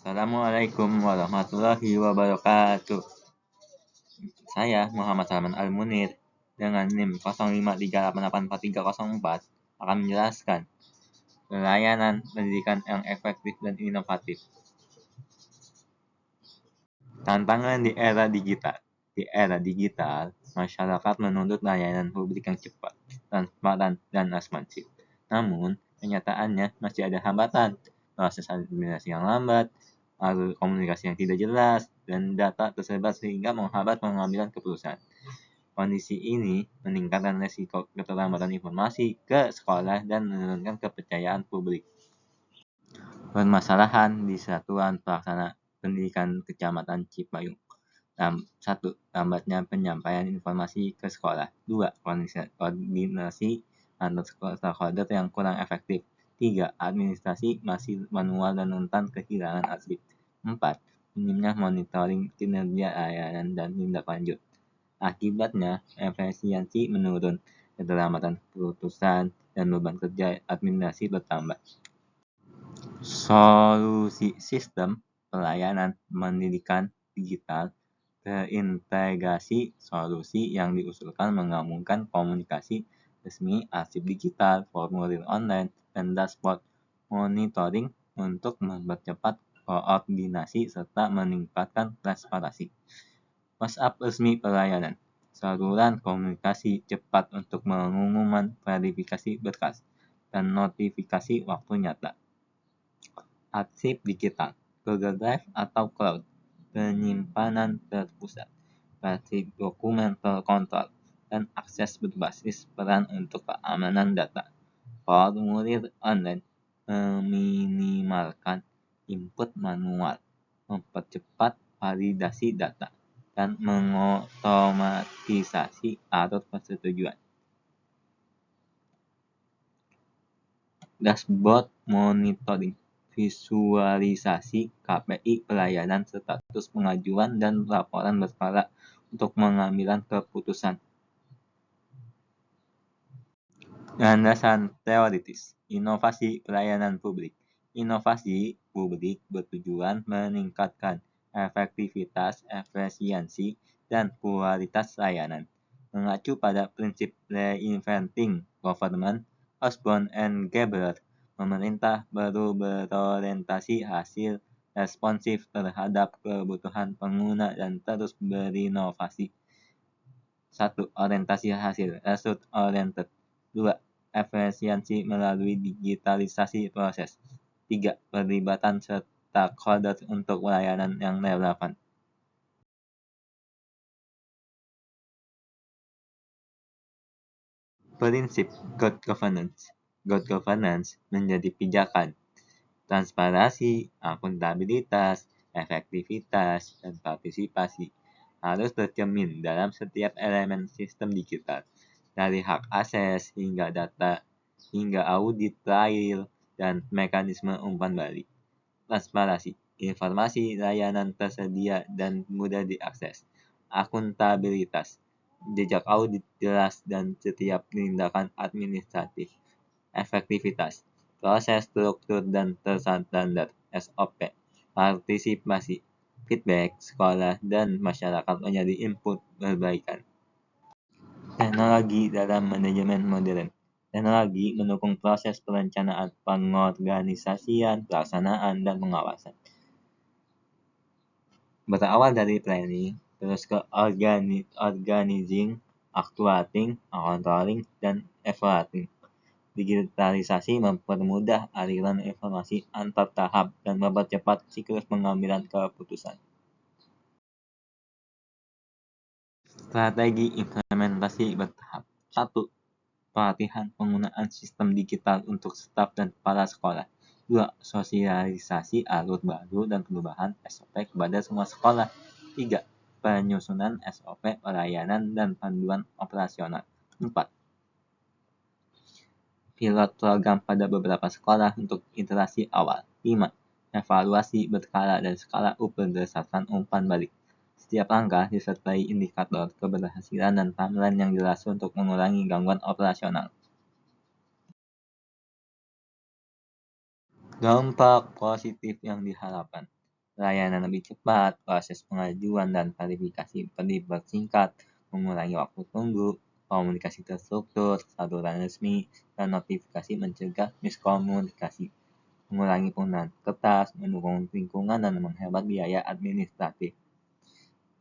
Assalamualaikum warahmatullahi wabarakatuh. Saya Muhammad Salman Al-Munir dengan NIM 0538844304 akan menjelaskan pelayanan pendidikan yang efektif dan inovatif. Tantangan di era digital. Di era digital, masyarakat menuntut layanan publik yang cepat, transparan, dan responsif. Namun, kenyataannya masih ada hambatan, proses administrasi yang lambat, alur komunikasi yang tidak jelas, dan data tersebar sehingga menghambat pengambilan keputusan. Kondisi ini meningkatkan risiko keterlambatan informasi ke sekolah dan menurunkan kepercayaan publik. Permasalahan di Satuan Pelaksana Pendidikan Kecamatan Cipayung. 1. Lambatnya penyampaian informasi ke sekolah. 2. Koordinasi antar stakeholder yang kurang efektif. 3. Administrasi masih manual dan rentan kehilangan arsip. 4. Minimnya monitoring kinerja layanan dan tindak lanjut. Akibatnya, efisiensi menurun, keterlambatan keputusan, dan beban kerja administrasi bertambah. Solusi sistem pelayanan pendidikan digital terintegrasi. Solusi yang diusulkan menggabungkan komunikasi resmi, arsip digital, formulir online, dan dashboard monitoring untuk mempercepat koordinasi serta meningkatkan transparansi. WhatsApp resmi pelayanan, saluran komunikasi cepat untuk pengumuman verifikasi berkas dan notifikasi waktu nyata. Arsip digital, Google Drive atau Cloud, penyimpanan terpusat, versi dokumen terkontrol, dan akses berbasis peran untuk keamanan data. Formulir online, meminimalkan input manual, mempercepat validasi data, dan mengotomatisasi alur persetujuan. Dashboard monitoring, visualisasi KPI pelayanan, status pengajuan, dan laporan berkala untuk pengambilan keputusan. Landasan teoritis, inovasi pelayanan publik. Inovasi publik bertujuan meningkatkan efektivitas, efisiensi, dan kualitas layanan. Mengacu pada prinsip reinventing government, Osborne and Gebler, pemerintah baru berorientasi hasil responsif terhadap kebutuhan pengguna dan terus berinovasi. 1. Orientasi hasil, result oriented. 2. Efisiensi melalui digitalisasi proses. 3. Perlibatan stakeholder untuk pelayanan yang relevan. Prinsip good governance. Good governance menjadi pijakan. Transparansi, akuntabilitas, efektivitas, dan partisipasi harus tercermin dalam setiap elemen sistem digital, dari hak akses hingga data, hingga audit trail dan mekanisme umpan balik. Transparansi, informasi layanan tersedia dan mudah diakses. Akuntabilitas, jejak audit jelas dan setiap tindakan administratif. Efektivitas, proses struktur dan terstandar SOP. Partisipasi, feedback sekolah dan masyarakat menjadi input perbaikan. Teknologi dalam manajemen modern. Teknologi mendukung proses perencanaan, pengorganisasian, pelaksanaan, dan pengawasan. Berawal dari planning, terus ke organizing, actuating, controlling, dan evaluating. Digitalisasi mempermudah aliran informasi antar tahap dan mempercepat siklus pengambilan keputusan. Strategi implementasi bertahap. 1. Pelatihan penggunaan sistem digital untuk staf dan kepala sekolah. 2. Sosialisasi alur baru dan perubahan SOP kepada semua sekolah. 3. Penyusunan SOP pelayanan dan panduan operasional. 4. Pilot program pada beberapa sekolah untuk iterasi awal. 5. Evaluasi berkala dan skala up berdasarkan umpan balik. Setiap langkah disertai indikator keberhasilan dan timeline yang jelas untuk mengurangi gangguan operasional. Dampak positif yang diharapkan. Layanan lebih cepat, proses pengajuan dan verifikasi dipersingkat, mengurangi waktu tunggu, komunikasi terstruktur, saluran resmi, dan notifikasi mencegah miskomunikasi, mengurangi penggunaan kertas, mendukung lingkungan, dan menghemat biaya administratif.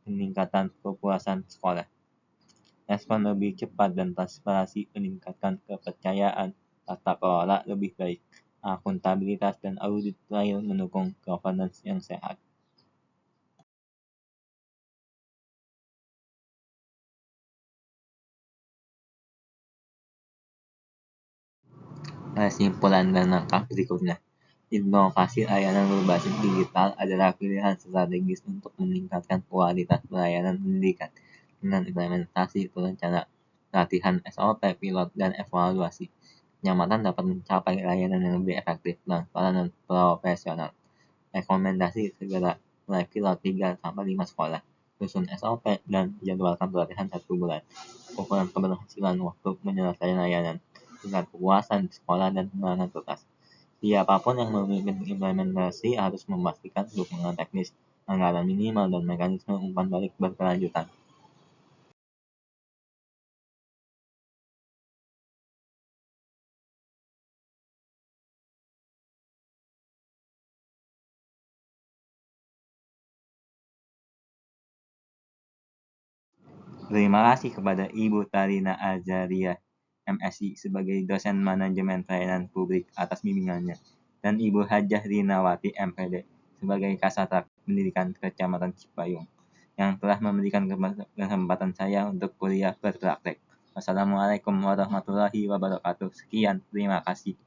Peningkatan kepuasan sekolah. Respon lebih cepat dan transparansi meningkatkan kepercayaan, tata kelola lebih baik, akuntabilitas dan audit trial mendukung governance yang sehat. Kesimpulan dan langkah berikutnya. Inovasi layanan berbasis digital adalah pilihan strategis untuk meningkatkan kualitas pelayanan pendidikan. Dengan implementasi berencana, latihan SOP, pilot, dan evaluasi, kenyamanan dapat mencapai layanan yang lebih efektif, transparan, dan profesional. Rekomendasi segera mulai pilot 3-5 sekolah, susun SOP, dan jadwalkan pelatihan 1 bulan. Ukuran keberhasilan waktu penyelesaian layanan, tingkat kepuasan sekolah, dan penanganan tugas. Siapapun yang memimpin implementasi harus memastikan dukungan teknis, anggaran minimal, dan mekanisme umpan balik berkelanjutan. Terima kasih kepada Ibu Tarina Azaria, MSI, sebagai dosen manajemen pelayanan publik atas bimbingannya, dan Ibu Hajah Rinawati, MPD, sebagai Kasata Pendidikan Kecamatan Cipayung, yang telah memberikan kesempatan saya untuk kuliah berpraktek. Wassalamualaikum warahmatullahi wabarakatuh. Sekian, terima kasih.